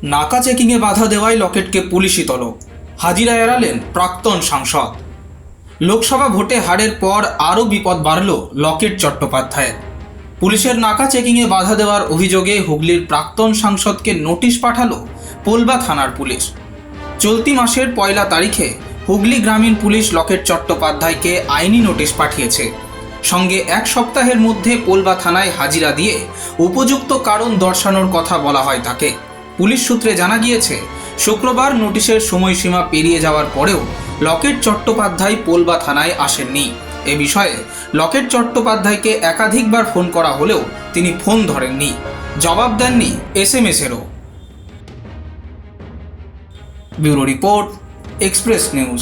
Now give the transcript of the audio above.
নাকা চেকিংয়ে বাধা দেওয়ায় লকেটকে পুলিশি তলব, হাজিরা এড়ালেন প্রাক্তন সাংসদ। লোকসভা ভোটে হারের পর আরও বিপদ বাড়ল লকেট চট্টোপাধ্যায়ের। পুলিশের নাকা চেকিংয়ে বাধা দেওয়ার অভিযোগে হুগলির প্রাক্তন সাংসদকে নোটিশ পাঠালো পোলবা থানার পুলিশ। চলতি মাসের 1 তারিখে হুগলি গ্রামীণ পুলিশ লকেট চট্টোপাধ্যায়কে আইনি নোটিশ পাঠিয়েছে। সঙ্গে 1 সপ্তাহের মধ্যে পোলবা থানায় হাজিরা দিয়ে উপযুক্ত কারণ দর্শানোর কথা বলা হয় তাকে। পুলিশ সূত্রে জানা গিয়েছে, শুক্রবার নোটিশের সময়সীমা পেরিয়ে যাওয়ার পরেও লকেট চট্টোপাধ্যায় পোলবা থানায় আসেননি। এ বিষয়ে লকেট চট্টোপাধ্যায়কে একাধিকবার ফোন করা হলেও তিনি ফোন ধরেননি, জবাব দেননি SMS-এরও। Bureau report, express news.